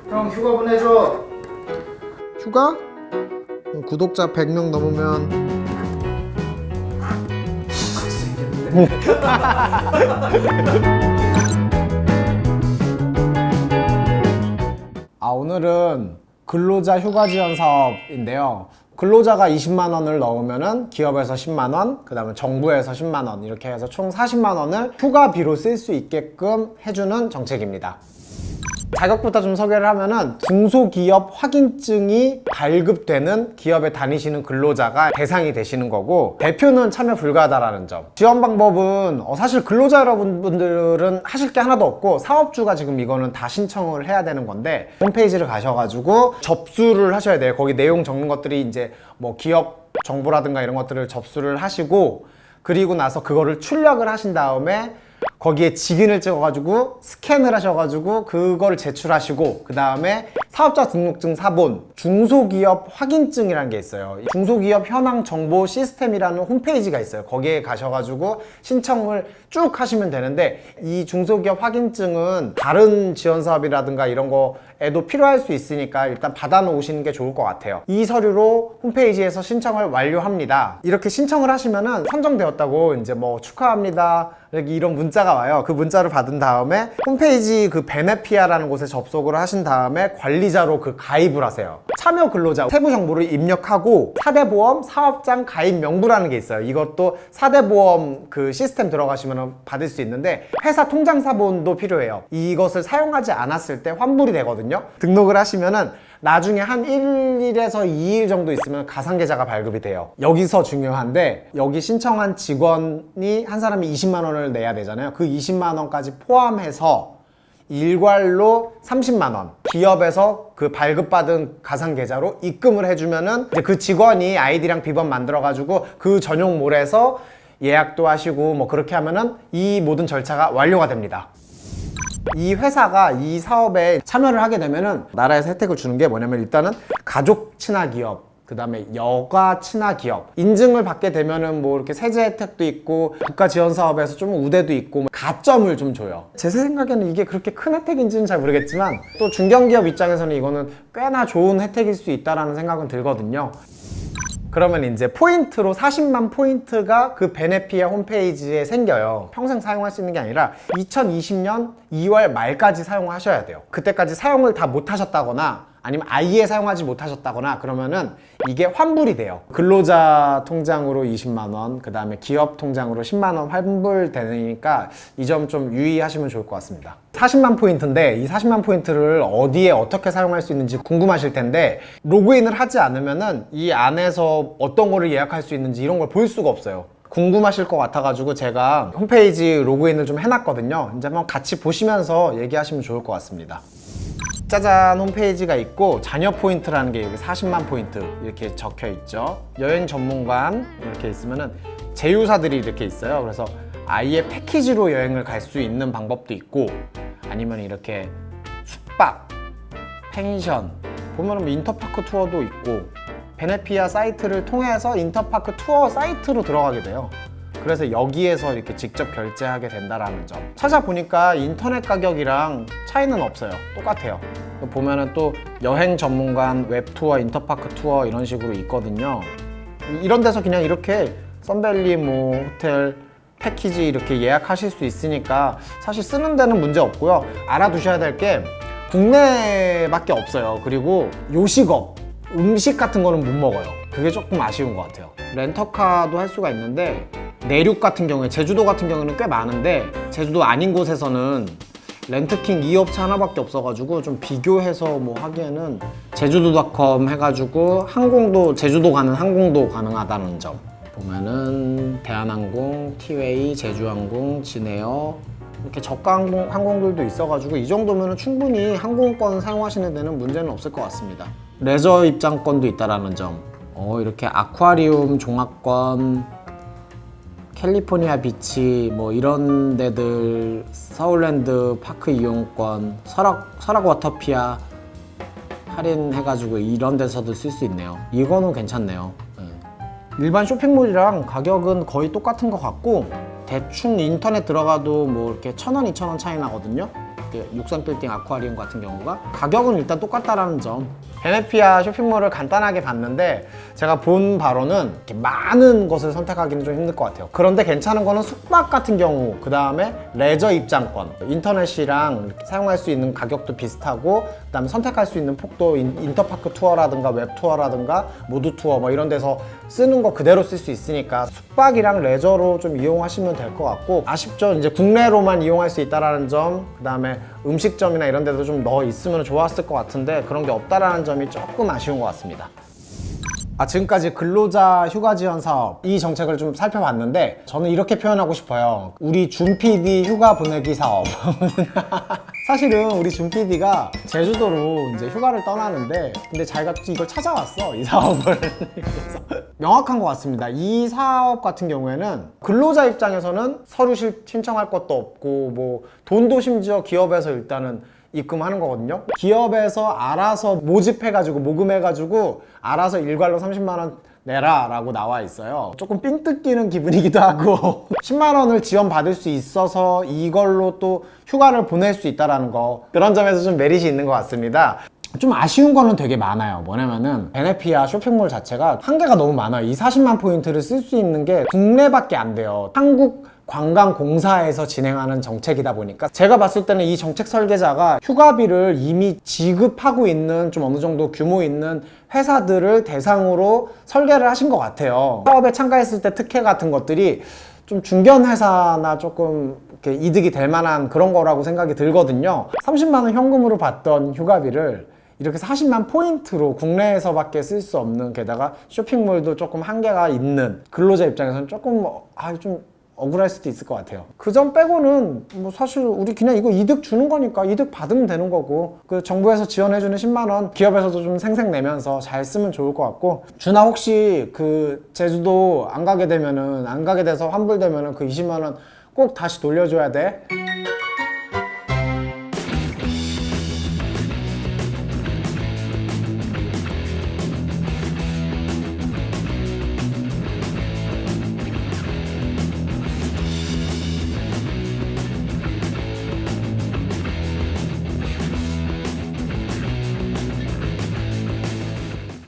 형 휴가 보내줘. 휴가? 구독자 100명 넘으면 오늘은 근로자 휴가 지원 사업인데요. 근로자가 20만 원을 넣으면은 기업에서 10만 원, 그 다음에 정부에서 10만 원 이렇게 해서 총 40만 원을 휴가비로 쓸 수 있게끔 해주는 정책입니다. 자격부터 좀 소개를 하면은 중소기업 확인증이 발급되는 기업에 다니시는 근로자가 대상이 되시는 거고, 대표는 참여 불가하다라는 점. 지원 방법은 사실 근로자 여러분들은 하실 게 하나도 없고 사업주가 지금 이거는 다 신청을 해야 되는 건데, 홈페이지를 가셔가지고 접수를 하셔야 돼요. 거기 내용 적는 것들이 이제 뭐 기업 정보라든가 이런 것들을 접수를 하시고, 그리고 나서 그거를 출력을 하신 다음에 거기에 직인을 찍어가지고 스캔을 하셔가지고 그거를 제출하시고, 그 다음에 사업자 등록증 사본, 중소기업 확인증이라는 게 있어요. 중소기업 현황 정보 시스템이라는 홈페이지가 있어요. 거기에 가셔가지고 신청을 쭉 하시면 되는데, 이 중소기업 확인증은 다른 지원 사업이라든가 이런 거에도 필요할 수 있으니까 일단 받아 놓으시는 게 좋을 것 같아요. 이 서류로 홈페이지에서 신청을 완료합니다. 이렇게 신청을 하시면은 선정되었다고 이제 뭐 축하합니다 이렇게 이런 문자가 와요. 그 문자를 받은 다음에 홈페이지 그 베네피아라는 곳에 접속을 하신 다음에 관리자로 그 가입을 하세요. 참여 근로자 세부 정보를 입력하고 4대 보험 사업장 가입 명부라는 게 있어요. 이것도 4대 보험 그 시스템 들어가시면 받을 수 있는데, 회사 통장 사본도 필요해요. 이것을 사용하지 않았을 때 환불이 되거든요. 등록을 하시면은 나중에 한 1일에서 2일 정도 있으면 가상계좌가 발급이 돼요. 여기서 중요한데, 여기 신청한 직원이 한 사람이 20만 원을 내야 되잖아요. 그 20만 원까지 포함해서 일괄로 30만 원 기업에서 그 발급받은 가상계좌로 입금을 해주면은 이제 그 직원이 아이디랑 비번 만들어가지고 그 전용몰에서 예약도 하시고 뭐 그렇게 하면은 이 모든 절차가 완료가 됩니다. 이 회사가 이 사업에 참여를 하게 되면은 나라에서 혜택을 주는 게 뭐냐면, 일단은 가족 친화 기업, 그 다음에 여가 친화 기업 인증을 받게 되면은 뭐 이렇게 세제 혜택도 있고 국가 지원 사업에서 좀 우대도 있고 가점을 좀 줘요. 제 생각에는 이게 그렇게 큰 혜택인지는 잘 모르겠지만, 또 중견기업 입장에서는 이거는 꽤나 좋은 혜택일 수 있다라는 생각은 들거든요. 그러면 이제 포인트로 40만 포인트가 그 베네피아 홈페이지에 생겨요. 평생 사용할 수 있는 게 아니라 2020년 2월 말까지 사용하셔야 돼요. 그때까지 사용을 다 못 하셨다거나 아니면 아예 사용하지 못하셨다거나 그러면은 이게 환불이 돼요. 근로자 통장으로 20만 원, 그 다음에 기업 통장으로 10만 원 환불되니까 이 점 좀 유의하시면 좋을 것 같습니다. 40만 포인트인데 이 40만 포인트를 어디에 어떻게 사용할 수 있는지 궁금하실 텐데, 로그인을 하지 않으면은 이 안에서 어떤 거를 예약할 수 있는지 이런 걸 볼 수가 없어요. 궁금하실 것 같아가지고 제가 홈페이지 로그인을 좀 해놨거든요. 이제 한번 같이 보시면서 얘기하시면 좋을 것 같습니다. 짜잔, 홈페이지가 있고 자녀 포인트라는 게 여기 40만 포인트 이렇게 적혀 있죠. 여행 전문관 이렇게 있으면은 제휴사들이 이렇게 있어요. 그래서 아예 패키지로 여행을 갈 수 있는 방법도 있고, 아니면 이렇게 숙박, 펜션 보면은 인터파크 투어도 있고, 베네피아 사이트를 통해서 인터파크 투어 사이트로 들어가게 돼요. 그래서 여기에서 이렇게 직접 결제하게 된다라는 점. 찾아보니까 인터넷 가격이랑 차이는 없어요. 똑같아요. 보면은 또 여행 전문관, 웹투어, 인터파크 투어 이런 식으로 있거든요. 이런 데서 그냥 이렇게 썬밸리 뭐 호텔 패키지 이렇게 예약하실 수 있으니까 사실 쓰는 데는 문제 없고요. 알아두셔야 될 게 국내밖에 없어요. 그리고 요식업, 음식 같은 거는 못 먹어요. 그게 조금 아쉬운 것 같아요. 렌터카도 할 수가 있는데, 내륙 같은 경우에, 제주도 같은 경우는 꽤 많은데 제주도 아닌 곳에서는 렌트킹 이 업체 하나밖에 없어가지고 좀 비교해서 뭐 하기에는 제주도닷컴 해가지고 항공도, 제주도 가는 항공도 가능하다는 점. 보면은 대한항공, 티웨이, 제주항공, 진에어 이렇게 저가 항공들도 있어가지고 이 정도면 충분히 항공권 사용하시는 데는 문제는 없을 것 같습니다. 레저 입장권도 있다라는 점. 이렇게 아쿠아리움 종합권, 캘리포니아 비치 뭐 이런 데들, 서울랜드 파크 이용권, 설악 워터피아 할인해가지고 이런 데서도 쓸 수 있네요. 이거는 괜찮네요. 일반 쇼핑몰이랑 가격은 거의 똑같은 것 같고, 대충 인터넷 들어가도 뭐 이렇게 1,000원, 2,000원 차이 나거든요. 육상빌딩 아쿠아리움 같은 경우가 가격은 일단 똑같다라는 점. 베네피아 쇼핑몰을 간단하게 봤는데 제가 본 바로는 이렇게 많은 것을 선택하기는 좀 힘들 것 같아요. 그런데 괜찮은 거는 숙박 같은 경우, 그 다음에 레저 입장권, 인터넷이랑 이렇게 사용할 수 있는 가격도 비슷하고, 그 다음에 선택할 수 있는 폭도 인터파크 투어라든가 웹 투어라든가 모두 투어 뭐 이런 데서 쓰는 거 그대로 쓸 수 있으니까 숙박이랑 레저로 좀 이용하시면 될 것 같고, 아쉽죠. 이제 국내로만 이용할 수 있다라는 점, 그 다음에 음식점이나 이런 데도 좀 넣어 있으면 좋았을 것 같은데 그런 게 없다라는 점이 조금 아쉬운 것 같습니다. 지금까지 근로자 휴가 지원 사업 이 정책을 좀 살펴봤는데 저는 이렇게 표현하고 싶어요. 우리 준 PD 휴가 보내기 사업. 사실은 우리 준 PD가 제주도로 이제 휴가를 떠나는데 근데 자기가 이걸 찾아왔어, 이 사업을. 그래서 명확한 것 같습니다. 이 사업 같은 경우에는 근로자 입장에서는 서류 신청할 것도 없고 뭐 돈도 심지어 기업에서 일단은 입금하는 거거든요. 기업에서 알아서 모집해가지고 모금해가지고 알아서 일괄로 30만 원 내라 라고 나와 있어요. 조금 삥 뜯기는 기분이기도 하고 10만 원을 지원받을 수 있어서 이걸로 또 휴가를 보낼 수 있다는 거, 그런 점에서 좀 메리트 있는 것 같습니다. 좀 아쉬운 거는 되게 많아요. 뭐냐면은 베네피아 쇼핑몰 자체가 한계가 너무 많아요. 이 40만 포인트를 쓸 수 있는 게 국내밖에 안 돼요. 한국 관광공사에서 진행하는 정책이다 보니까 제가 봤을 때는 이 정책 설계자가 휴가비를 이미 지급하고 있는 좀 어느 정도 규모 있는 회사들을 대상으로 설계를 하신 것 같아요. 사업에 참가했을 때 특혜 같은 것들이 좀 중견 회사나 조금 이렇게 이득이 될 만한 그런 거라고 생각이 들거든요. 30만 원 현금으로 받던 휴가비를 이렇게 40만 포인트로 국내에서밖에 쓸 수 없는, 게다가 쇼핑몰도 조금 한계가 있는 근로자 입장에서는 조금 좀 억울할 수도 있을 것 같아요. 그 점 빼고는 뭐 사실 우리 그냥 이거 이득 주는 거니까 이득 받으면 되는 거고, 그 정부에서 지원해주는 10만 원 기업에서도 좀 생색내면서 잘 쓰면 좋을 것 같고. 준아, 혹시 그 제주도 안 가게 되면은, 안 가게 돼서 환불되면은 그 20만 원 꼭 다시 돌려줘야 돼.